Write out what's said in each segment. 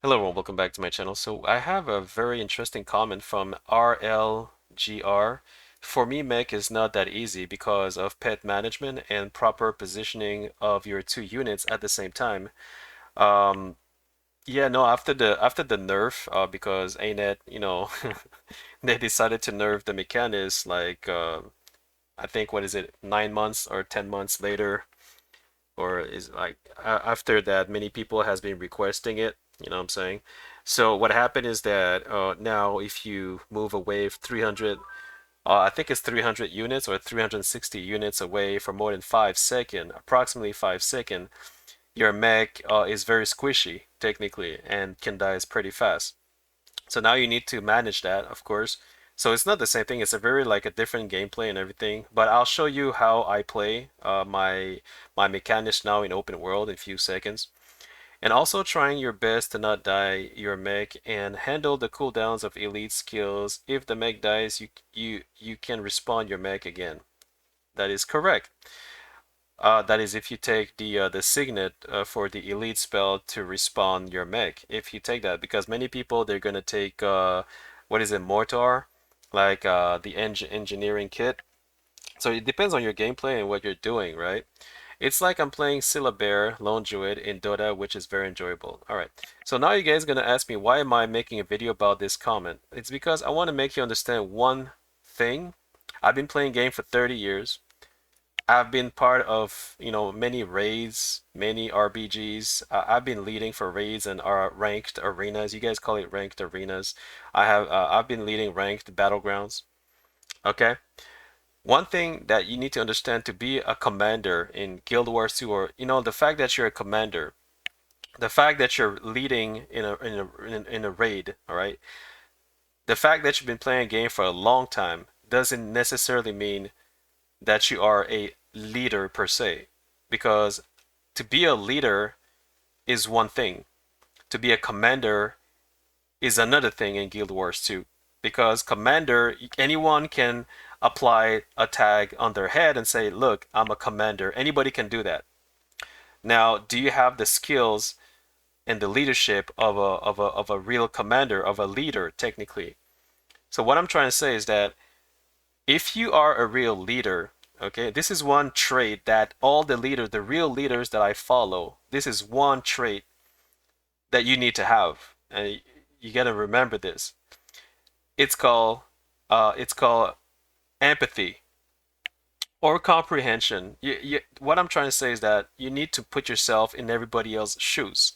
Hello everyone, welcome back to my channel. So I have a very interesting comment from RLGR. For me, mech is not that easy because of pet management and proper positioning of your two units at the same time. Um, yeah, no, after the nerf, because ANET, they decided to nerf the Mechanist like I think what is it, 9 months or 10 months later, or is like after that many people has been requesting it, you know what I'm saying? So what happened is that now if you move away 300, I think it's 300 units or 360 units away for more than 5 seconds, approximately 5 seconds, your mech is very squishy technically and can die pretty fast. So now you need to manage that, of course. So it's not the same thing. It's a very like a different gameplay and everything. But I'll show you how I play my Mechanist now in open world in a few seconds. And also trying your best to not die your mech and handle the cooldowns of elite skills. If the mech dies, you can respawn your mech again. That is correct. That is if you take the signet for the elite spell to respawn your mech. If you take that, because many people they're gonna take what is it, mortar, like the engineering kit. So it depends on your gameplay and what you're doing, right? It's like I'm playing Bear Lone Druid in Dota, which is very enjoyable. All right. So now you guys gonna ask me why am I making a video about this comment? It's because I want to make you understand one thing. I've been playing game for 30 years. I've been part of, many raids, many RBGs. I've been leading for raids and ranked arenas. You guys call it ranked arenas. I've been leading ranked battlegrounds. Okay. One thing that you need to understand to be a commander in Guild Wars 2, or the fact that you're a commander, the fact that you're leading in a raid, all right? The fact that you've been playing a game for a long time doesn't necessarily mean that you are a leader per se, because to be a leader is one thing. To be a commander is another thing in Guild Wars 2. Because commander, anyone can apply a tag on their head and say, look, I'm a commander. Anybody can do that. Now, do you have the skills and the leadership of a real commander, of a leader, technically? So what I'm trying to say is that if you are a real leader, okay, this is one trait that all the leaders, the real leaders that I follow, this is one trait that you need to have. And you got to remember this. It's called empathy or comprehension. What I'm trying to say is that you need to put yourself in everybody else's shoes.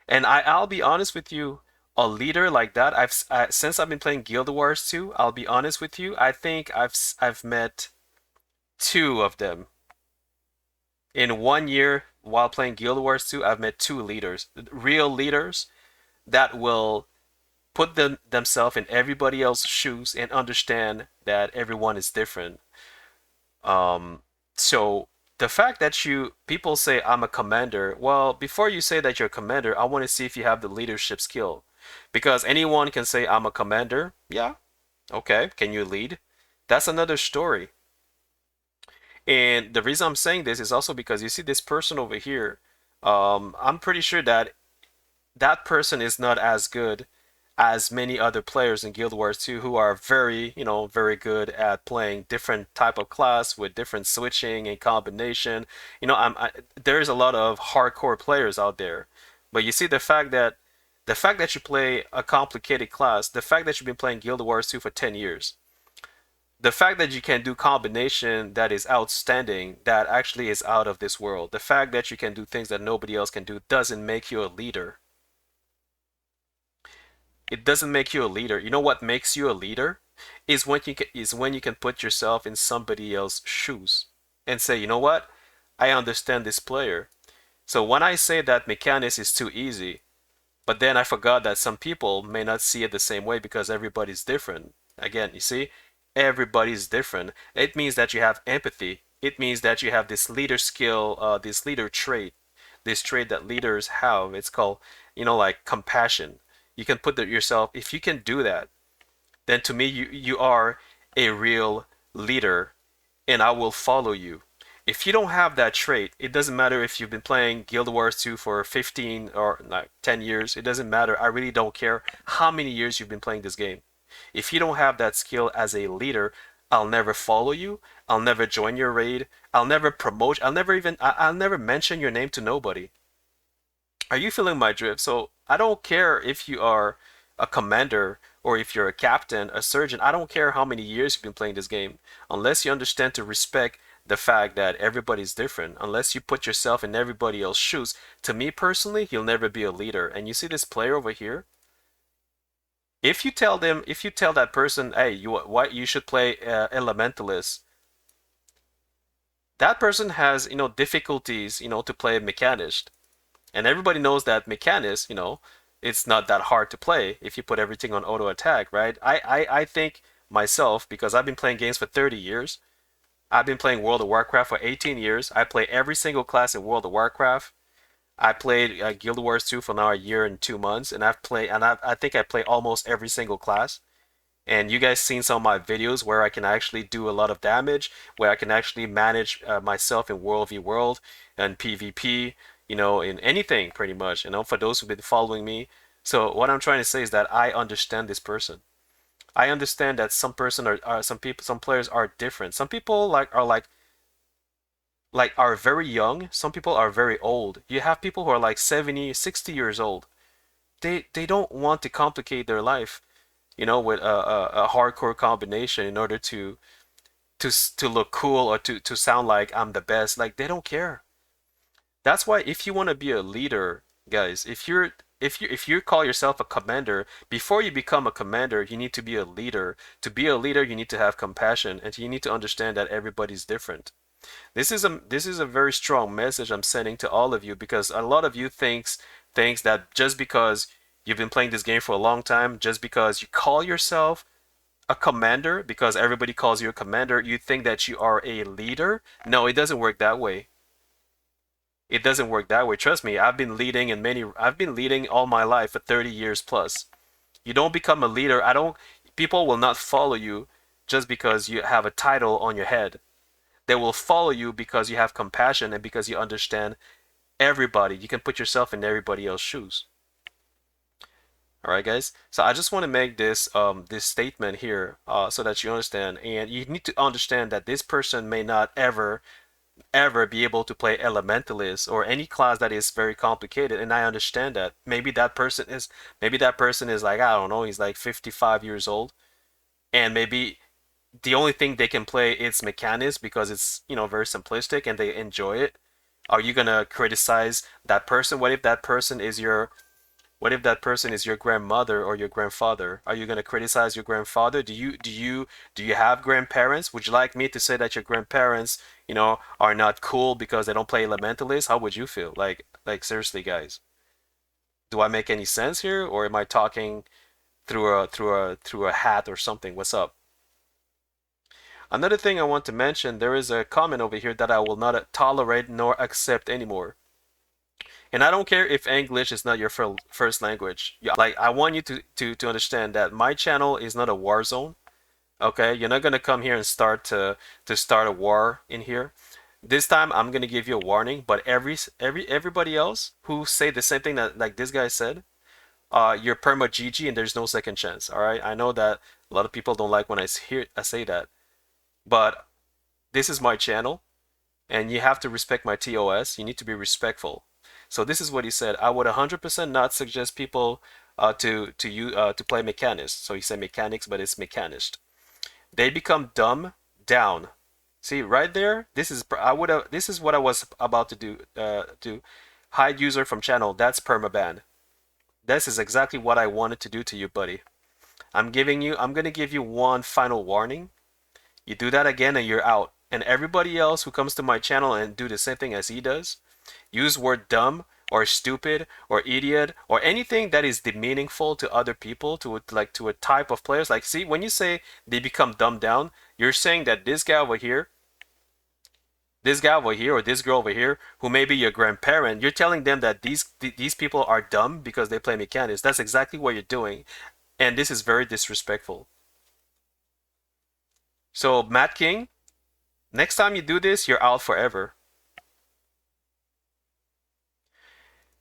And I'll be honest with you, a leader like that, since I've been playing Guild Wars 2, I'll be honest with you, I think I've met two of them. In 1 year while playing Guild Wars 2, I've met two leaders, real leaders that will put themselves in everybody else's shoes and understand that everyone is different. So the fact that people say I'm a commander, well, before you say that you're a commander, I want to see if you have the leadership skill. Because anyone can say I'm a commander. Yeah, okay. Can you lead? That's another story. And the reason I'm saying this is also because you see this person over here. I'm pretty sure that that person is not as good as many other players in Guild Wars 2 who are very, very good at playing different type of class with different switching and combination. There's a lot of hardcore players out there. But you see the fact that you play a complicated class, the fact that you've been playing Guild Wars 2 for 10 years, the fact that you can do combination that is outstanding, that actually is out of this world, the fact that you can do things that nobody else can do doesn't make you a leader. It doesn't make you a leader. You know what makes you a leader is when you can put yourself in somebody else's shoes and say, you know what? I understand this player. So when I say that Mechanist is too easy, but then I forgot that some people may not see it the same way because everybody's different. Again, you see, everybody's different. It means that you have empathy. It means that you have this leader skill, this leader trait, this trait that leaders have. It's called, like compassion. You can put yourself, if you can do that, then to me, you are a real leader and I will follow you. If you don't have that trait, it doesn't matter if you've been playing Guild Wars 2 for 15 or like 10 years. It doesn't matter. I really don't care how many years you've been playing this game. If you don't have that skill as a leader, I'll never follow you. I'll never join your raid. I'll never promote. I'll never mention your name to nobody. Are you feeling my drift? So I don't care if you are a commander or if you're a captain, a surgeon. I don't care how many years you've been playing this game. Unless you understand to respect the fact that everybody's different, unless you put yourself in everybody else's shoes, to me personally, you'll never be a leader. And you see this player over here? If you tell that person, hey, you should play Elementalist, that person has, difficulties, to play Mechanist. And everybody knows that Mechanist, it's not that hard to play if you put everything on auto attack, right? I think myself, because I've been playing games for 30 years, I've been playing World of Warcraft for 18 years. I play every single class in World of Warcraft. I played Guild Wars 2 for now a year and 2 months, and I think I play almost every single class. And you guys seen some of my videos where I can actually do a lot of damage, where I can actually manage myself in World v World and PvP, in anything pretty much, for those who've been following me. So what I'm trying to say is that I understand this person. I understand that some people, some players are different. Some people are very young. Some people are very old. You have people who are like 70, 60 years old. They don't want to complicate their life, with a hardcore combination in order to look cool or to sound like I'm the best. Like they don't care. That's why if you want to be a leader, guys, if you call yourself a commander, before you become a commander, you need to be a leader. To be a leader, you need to have compassion and you need to understand that everybody's different. This is a very strong message I'm sending to all of you because a lot of you thinks that just because you've been playing this game for a long time, just because you call yourself a commander, because everybody calls you a commander, you think that you are a leader. No, it doesn't work that way. It doesn't work that way. Trust me, I've been leading all my life for 30 years plus. You don't become a leader. I don't People will not follow you just because you have a title on your head. They will follow you because you have compassion and because you understand everybody. You can put yourself in everybody else's shoes. All right, guys. So I just want to make this statement here so that you understand, and you need to understand that this person may not ever be able to play Elementalist or any class that is very complicated, and I understand that. Maybe that person is like, I don't know, he's like 55 years old, and maybe the only thing they can play is Mechanist because it's very simplistic and they enjoy it. Are you gonna criticize that person? What if that person is your grandmother or your grandfather? Are you gonna criticize your grandfather? Do you have grandparents? Would you like me to say that your grandparents, are not cool because they don't play Elementalist? How would you feel? Like seriously, guys. Do I make any sense here, or am I talking through a hat or something? What's up? Another thing I want to mention, there is a comment over here that I will not tolerate nor accept anymore. And I don't care if English is not your first language. Like I want you to understand that my channel is not a war zone. Okay, you're not gonna come here and start a war in here. This time I'm gonna give you a warning, but everybody else who say the same thing that like this guy said, you're perma GG and there's no second chance. All right, I know that a lot of people don't like when I say that, but this is my channel and you have to respect my TOS. You need to be respectful. So this is what he said. I would 100% not suggest people to play Mechanist. So he said mechanics, but it's Mechanist. They become dumb down. See right there. This is what I was about to do. Hide user from channel. That's permaban. This is exactly what I wanted to do to you, buddy. I'm gonna give you one final warning. You do that again and you're out. And everybody else who comes to my channel and do the same thing as he does, use word dumb or stupid or idiot or anything that is demeaningful to other people, to a type of players. Like, see, when you say they become dumbed down, you're saying that this guy over here or this girl over here who may be your grandparent, you're telling them that these people are dumb because they play mechanics. That's exactly what you're doing, and this is very disrespectful. So Matt King, Next time you do this, you're out forever.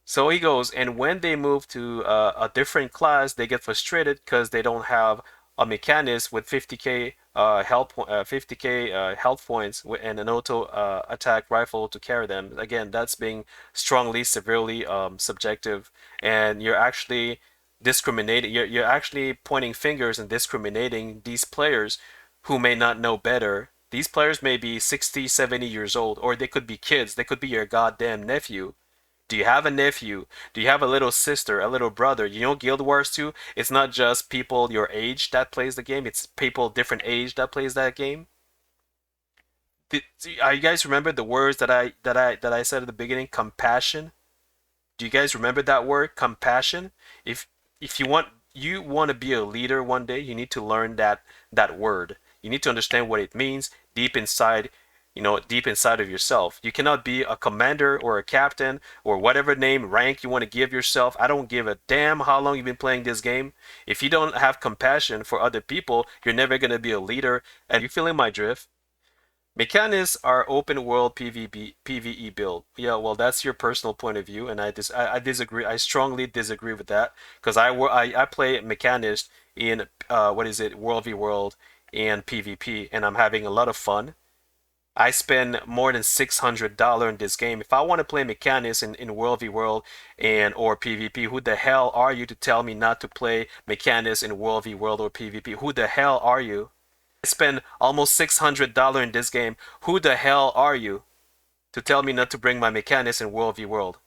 So he goes, and when they move to a different class, they get frustrated because they don't have a mechanist with 50k health 50k health points and an auto attack rifle to carry them. Again, that's being strongly, severely subjective, and you're actually discriminating. You're actually pointing fingers and discriminating these players who may not know better. These players may be 60, 70 years old, or they could be kids. They could be your goddamn nephew. Do you have a nephew? Do you have a little sister, a little brother? You know Guild Wars 2, it's not just people your age that plays the game, it's people different age that plays that game. Did, you guys remember the words that I said at the beginning? Compassion. Do you guys remember that word? Compassion. If if you want to be a leader one day, you need to learn that word. You need to understand what it means deep inside, deep inside of yourself. You cannot be a commander or a captain or whatever name, rank you want to give yourself. I don't give a damn how long you've been playing this game. If you don't have compassion for other people, you're never going to be a leader. And you feeling my drift? Mechanists are open world PvE build. Yeah, well, that's your personal point of view, and I disagree. I strongly disagree with that because I play Mechanist in what is it, World v World and PvP, and I'm having a lot of fun. I spend more than $600 in this game. If I want to play Mechanist in World v World and or PvP, who the hell are you to tell me not to play Mechanist in World v World or PvP? Who the hell are you? I spend almost $600 in this game. Who the hell are you to tell me not to bring my mechanics in World v World?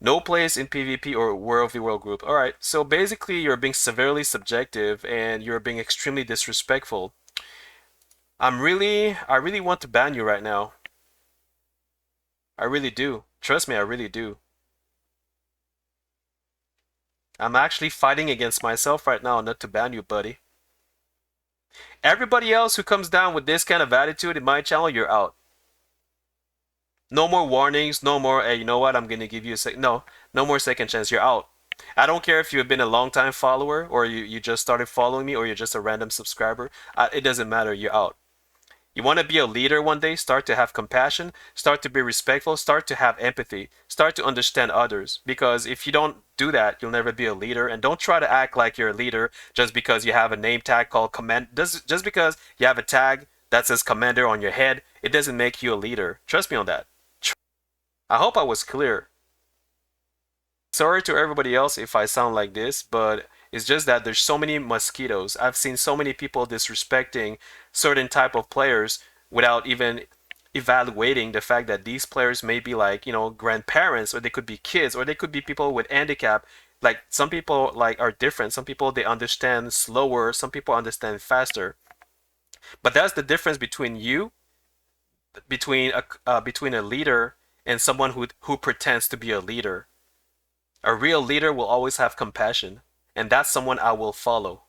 No place in PvP or World v World group. Alright, so basically you're being severely subjective and you're being extremely disrespectful. I really want to ban you right now. I really do. Trust me, I really do. I'm actually fighting against myself right now not to ban you, buddy. Everybody else who comes down with this kind of attitude in my channel, you're out. No more warnings, no more, hey, you know what, I'm going to give you a second. No, no more second chance, you're out. I don't care if you've been a long time follower or you just started following me or you're just a random subscriber. It doesn't matter, you're out. You want to be a leader one day, start to have compassion, start to be respectful, start to have empathy, start to understand others. Because if you don't do that, you'll never be a leader. And don't try to act like you're a leader just because you have a name tag called command. Just because you have a tag that says commander on your head, it doesn't make you a leader. Trust me on that. I hope I was clear. Sorry to everybody else if I sound like this, but it's just that there's so many mosquitoes. I've seen so many people disrespecting certain type of players without even evaluating the fact that these players may be like, grandparents, or they could be kids, or they could be people with handicap. Like some people like are different. Some people they understand slower, some people understand faster. But that's the difference between between a leader and someone who pretends to be a leader. A real leader will always have compassion, and that's someone I will follow.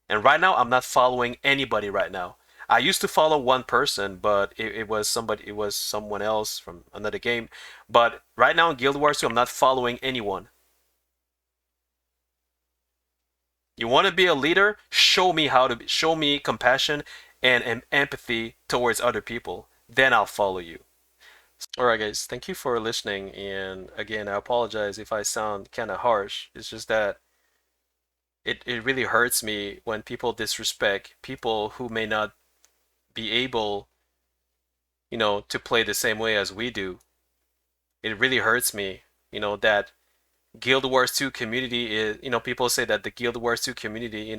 And right now, I'm not following anybody right now. I used to follow one person, but it was someone else from another game. But right now in Guild Wars 2, I'm not following anyone. You want to be a leader? Show me compassion and empathy towards other people. Then I'll follow you. Alright guys, thank you for listening, and again I apologize if I sound kinda harsh. It's just that it really hurts me when people disrespect people who may not be able, to play the same way as we do. It really hurts me, that Guild Wars 2 community is, people say that the Guild Wars 2 community,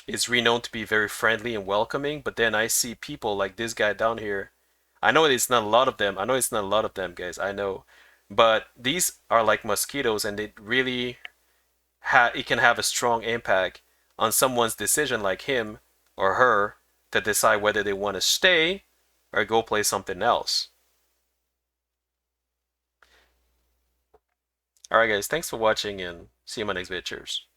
is renowned to be very friendly and welcoming, but then I see people like this guy down here. I know it's not a lot of them. I know it's not a lot of them, guys. I know. But these are like mosquitoes, and it can have a strong impact on someone's decision like him or her to decide whether they want to stay or go play something else. Alright guys, thanks for watching and see you in my next video. Cheers.